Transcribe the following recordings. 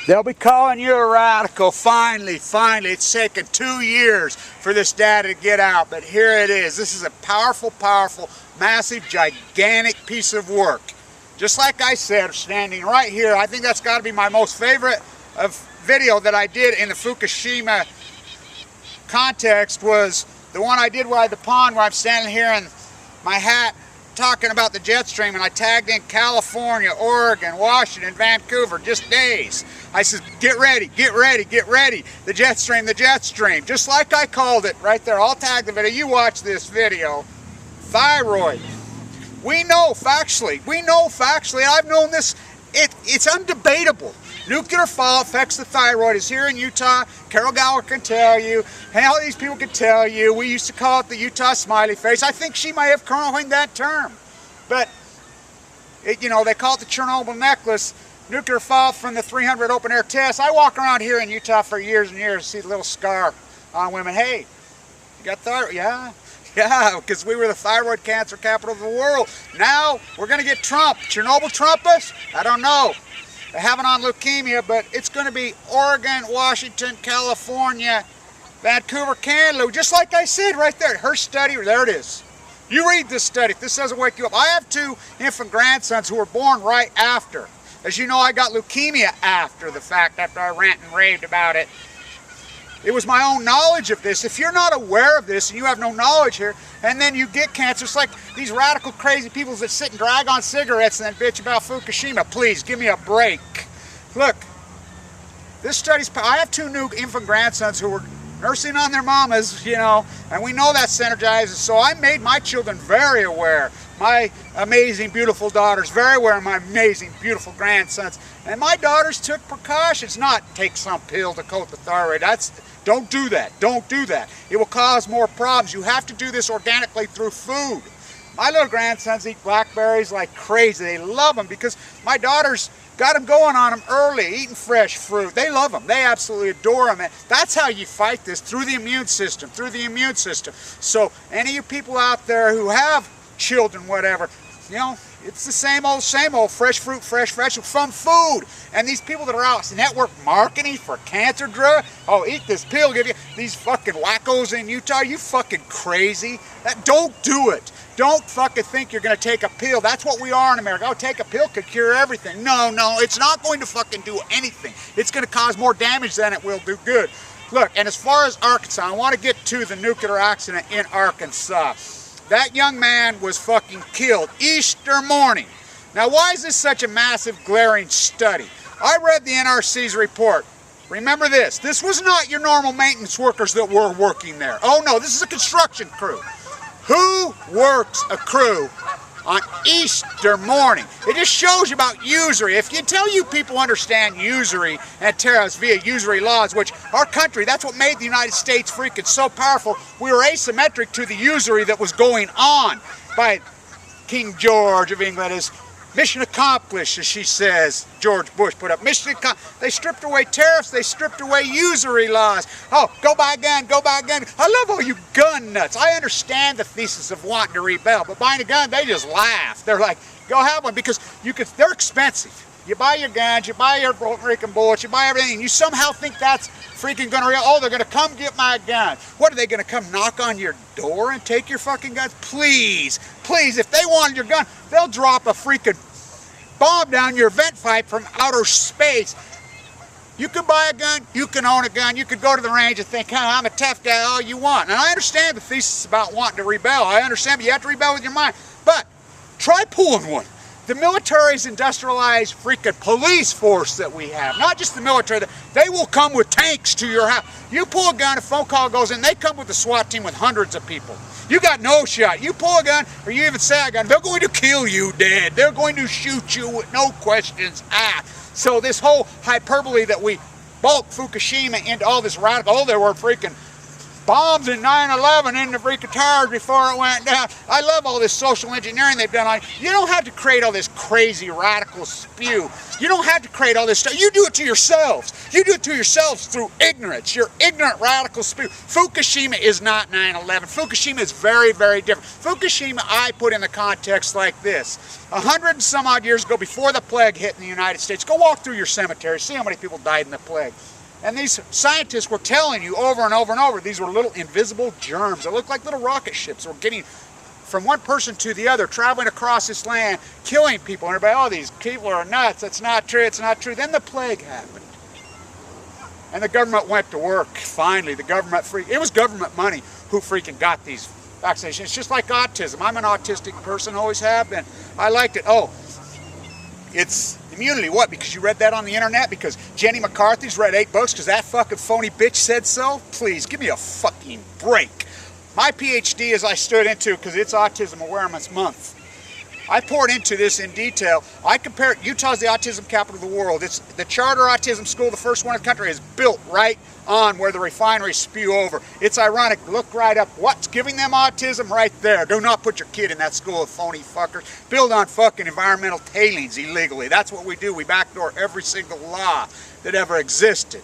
They'll be calling you a radical. Finally, it's taken 2 years for this data to get out, but here it is. This is a powerful, massive, gigantic piece of work. Just like I said, standing right here, I think that's got to be my most favorite video that I did in the Fukushima context was the one I did by the pond where I'm standing here in my hat talking about the jet stream, and I tagged in California, Oregon, Washington, Vancouver, just days. I said, get ready, the jet stream, just like I called it right there. I'll tag the video, you watch this video. Thyroid. We know factually, I've known this, it's undebatable. Nuclear fallout affects the thyroid. Is here in Utah. Carol Gower can tell you. And all these people can tell you. We used to call it the Utah smiley face. I think she might have coined that term. But, you know, they call it the Chernobyl necklace. Nuclear fallout from the 300 open air tests. I walk around here in Utah for years and years, see the little scar on women. Hey, you got thyroid? Yeah, because we were the thyroid cancer capital of the world. Now, we're going to get Trump. Chernobyl Trump us? I don't know. They have it on leukemia, but it's going to be Oregon, Washington, California, Vancouver, Canada. Just like I said right there, her study, there it is. You read this study, if this doesn't wake you up. I have 2 infant grandsons who were born right after. As you know, I got leukemia after the fact, after I rant and raved about it. It was my own knowledge of this. If you're not aware of this and you have no knowledge here, and then you get cancer, it's like these radical crazy people that sit and drag on cigarettes and then bitch about Fukushima. Please, give me a break. Look, this study's, I have 2 new infant grandsons who were nursing on their mamas, you know, and we know that synergizes. So I made my children very aware. My amazing, beautiful daughters very aware of my amazing, beautiful grandsons. And my daughters took precautions, not take some pill to coat the thyroid. Don't do that. Don't do that. It will cause more problems. You have to do this organically through food. My little grandsons eat blackberries like crazy. They love them because my daughters got them going on them early, eating fresh fruit. They love them. They absolutely adore them. And that's how you fight this, through the immune system, So any of you people out there who have children, whatever, you know, it's the same old, fresh fruit, fresh from food. And these people that are out network marketing for cancer drug, oh, eat this pill, give you these fucking wackos in Utah, you fucking crazy. Don't do it. Don't fucking think you're gonna take a pill. That's what we are in America. Oh, take a pill could cure everything. No, it's not going to fucking do anything. It's gonna cause more damage than it will do good. Look, and as far as Arkansas, I want to get to the nuclear accident in Arkansas. That young man was fucking killed Easter morning. Now, why is this such a massive, glaring study? I read the NRC's report. Remember this. This was not your normal maintenance workers that were working there. Oh, no, this is a construction crew. Who works a crew on Easter morning? It just shows you about usury. If you tell you people understand usury and tariffs via usury laws, which our country, that's what made the United States freaking so powerful. We were asymmetric to the usury that was going on by King George of England. His mission accomplished, as she says, George Bush put up. Mission accomplished. They stripped away tariffs. They stripped away usury laws. Oh, go buy a gun, go buy a gun. I love all you gun nuts. I understand the thesis of wanting to rebel, but buying a gun, they just laugh. They're like, go have one, because they're expensive. You buy your guns, you buy your freaking bullets, you buy everything, and you somehow think that's freaking gonna real. Oh, they're gonna come get my gun. What, are they gonna come knock on your door and take your fucking guns? Please, if they wanted your gun, they'll drop a freaking bomb down your vent pipe from outer space. You could buy a gun, you can own a gun, you could go to the range and think, I'm a tough guy, all you want. And I understand the thesis about wanting to rebel. I understand, but you have to rebel with your mind. But try pulling one. The military's industrialized freaking police force that we have, not just the military, they will come with tanks to your house. You pull a gun, a phone call goes in, they come with a SWAT team with hundreds of people. You got no shot. You pull a gun, or you even say a gun, they're going to kill you dead. They're going to shoot you with no questions asked. So this whole hyperbole that we bulk Fukushima into all this radical, oh, there were freaking bombs in 9/11 in the freaking towers before it went down. I love all this social engineering they've done. You don't have to create all this crazy radical spew. You don't have to create all this stuff. You do it to yourselves. You do it to yourselves through ignorance. Your ignorant radical spew. Fukushima is not 9/11. Fukushima is very, very different. Fukushima I put in the context like this. 100 and some odd years ago, before the plague hit in the United States, go walk through your cemetery, see how many people died in the plague. And these scientists were telling you over and over and over, these were little invisible germs that looked like little rocket ships that were getting from one person to the other, traveling across this land, killing people. And everybody, oh, these people are nuts. That's not true. It's not true. Then the plague happened. And the government went to work. Finally, the government it was government money who freaking got these vaccinations. It's just like autism. I'm an autistic person, always have been. I liked it. Oh, it's immunity. What? Because you read that on the internet? Because Jenny McCarthy's read 8 books because that fucking phony bitch said so? Please, give me a fucking break. My PhD, as I stood into, because it's Autism Awareness Month, I poured into this in detail. I compared, Utah's the autism capital of the world. It's the charter autism school, the first one in the country, is built right on where the refineries spew over. It's ironic. Look right up. What's giving them autism? Right there. Do not put your kid in that school of phony fuckers. Build on fucking environmental tailings illegally. That's what we do. We backdoor every single law that ever existed.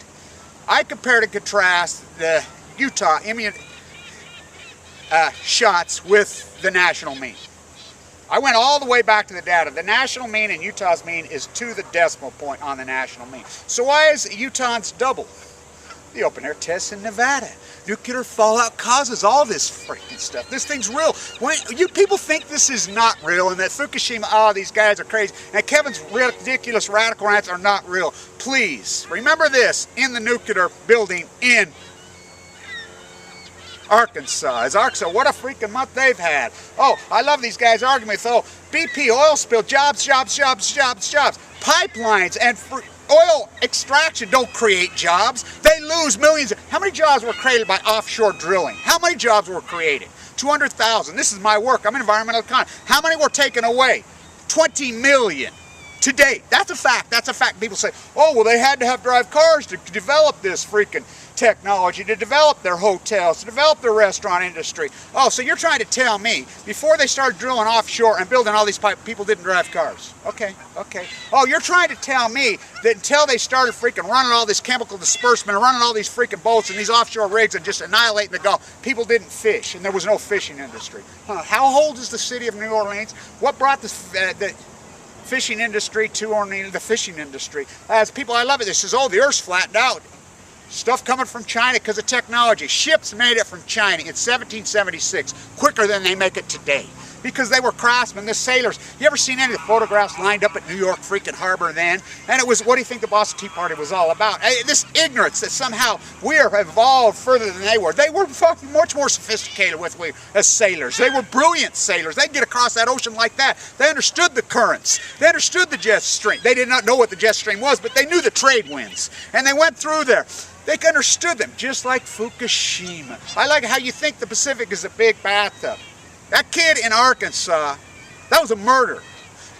I compared and contrast the Utah shots with the national mean. I went all the way back to the data. The national mean and Utah's mean is to the decimal point on the national mean. So why is Utah's double? The open air tests in Nevada. Nuclear fallout causes all this freaking stuff. This thing's real. When you people think this is not real and that Fukushima, oh, these guys are crazy, and Kevin's ridiculous radical rants are not real, please remember this in the nuclear building in Arkansas. What a freaking month they've had. Oh, I love these guys' arguments. Oh, BP oil spill, jobs. Pipelines and oil extraction don't create jobs. They lose millions. How many jobs were created by offshore drilling? How many jobs were created? 200,000. This is my work. I'm an environmental economist. How many were taken away? 20 million. To date. That's a fact. That's a fact. People say, oh, well, they had to have drive cars to develop this freaking technology, to develop their hotels, to develop their restaurant industry. Oh, so you're trying to tell me before they started drilling offshore and building all these pipes, people didn't drive cars? Okay. Oh, you're trying to tell me that until they started freaking running all this chemical disbursement and running all these freaking boats and these offshore rigs and just annihilating the Gulf, people didn't fish and there was no fishing industry. How old is the city of New Orleans? What brought the fishing industry to Orleans, the fishing industry? As people, I love it. This says, oh, the Earth's flattened out. Stuff coming from China because of technology. Ships made it from China in 1776, quicker than they make it today. Because they were craftsmen, the sailors. You ever seen any of the photographs lined up at New York freaking harbor then? And it was, what do you think the Boston Tea Party was all about? This ignorance that somehow we are evolved further than they were. They were fucking much more sophisticated as sailors. They were brilliant sailors. They'd get across that ocean like that. They understood the currents. They understood the jet stream. They did not know what the jet stream was, but they knew the trade winds. And they went through there. They understood them, just like Fukushima. I like how you think the Pacific is a big bathtub. That kid in Arkansas, that was a murder.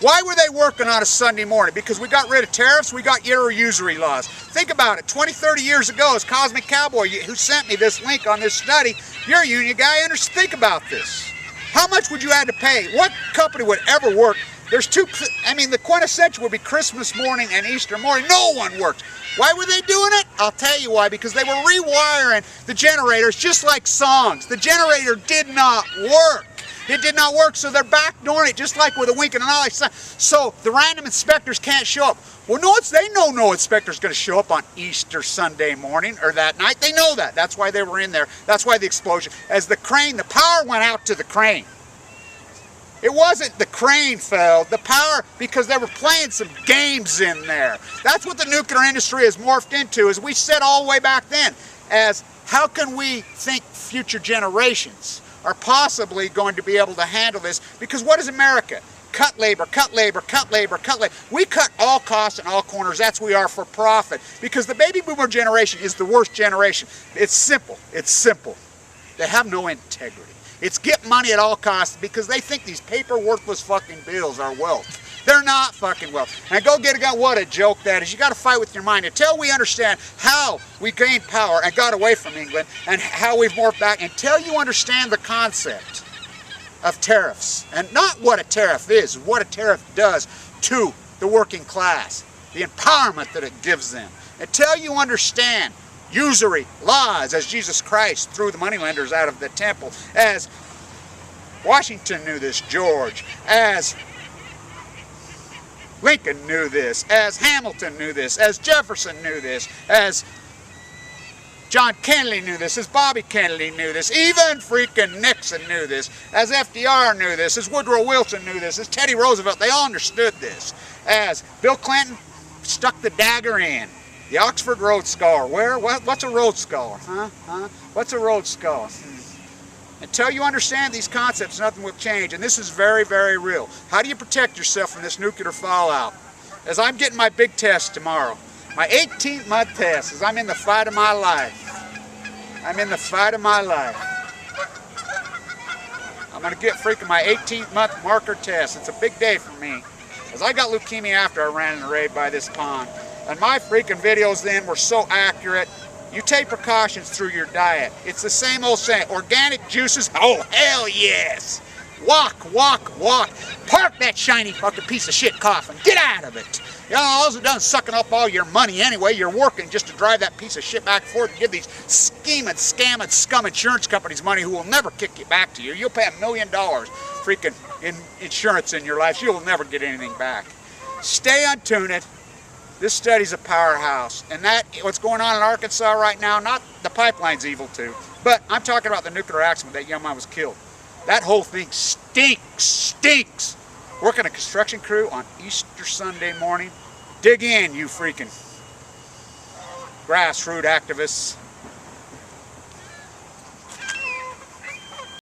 Why were they working on a Sunday morning? Because we got rid of tariffs, we got usury laws. Think about it, 20, 30 years ago, as Cosmic Cowboy, who sent me this link on this study, you're a union guy, think about this. How much would you have to pay? What company would ever work? There's the quintessential would be Christmas morning and Easter morning. No one worked. Why were they doing it? I'll tell you why. Because they were rewiring the generators just like songs. The generator did not work. It did not work, so they're backdooring it just like with a wink and an eye. So the random inspectors can't show up. Well, they know no inspector's going to show up on Easter Sunday morning or that night. They know that. That's why they were in there. That's why the explosion. As the power went out to the crane. It wasn't the crane fell, the power, because they were playing some games in there. That's what the nuclear industry has morphed into, as we said all the way back then, as how can we think future generations are possibly going to be able to handle this? Because what is America? Cut labor, cut labor, cut labor, cut labor. We cut all costs and all corners. That's what we are for profit. Because the baby boomer generation is the worst generation. It's simple. It's simple. They have no integrity. It's get money at all costs because they think these paper worthless fucking bills are wealth. They're not fucking well. And go get a gun. What a joke that is. You got to fight with your mind until we understand how we gained power and got away from England and how we've morphed back. Until you understand the concept of tariffs and not what a tariff is, what a tariff does to the working class, the empowerment that it gives them. Until you understand usury laws as Jesus Christ threw the moneylenders out of the temple, as Washington knew this, George, as Lincoln knew this, as Hamilton knew this, as Jefferson knew this, as John Kennedy knew this, as Bobby Kennedy knew this, even freaking Nixon knew this, as FDR knew this, as Woodrow Wilson knew this, as Teddy Roosevelt, they all understood this, as Bill Clinton stuck the dagger in. The Oxford Rhodes Scholar. What's a Rhodes Scholar? What's a Rhodes Scholar? Until you understand these concepts, nothing will change. And this is very, very real. How do you protect yourself from this nuclear fallout? As I'm getting my big test tomorrow, my 18th month test, as I'm in the fight of my life. I'm in the fight of my life. I'm going to get freaking my 18th month marker test. It's a big day for me. As I got leukemia after I ran in a raid by this pond. And my freaking videos then were so accurate. You take precautions through your diet. It's the same old saying, organic juices, oh hell yes. Walk, walk, walk. Park that shiny fucking piece of shit coffin. Get out of it. You know, all it's done sucking up all your money anyway. You're working just to drive that piece of shit back and forth and give these scheming, scamming, scum insurance companies money who will never kick it back to you. You'll pay $1 million freaking in insurance in your life. You'll never get anything back. Stay untuned. This study's a powerhouse, and what's going on in Arkansas right now, not the pipeline's evil too, but I'm talking about the nuclear accident that young man was killed. That whole thing stinks. Working a construction crew on Easter Sunday morning. Dig in, you freaking grassroots activists.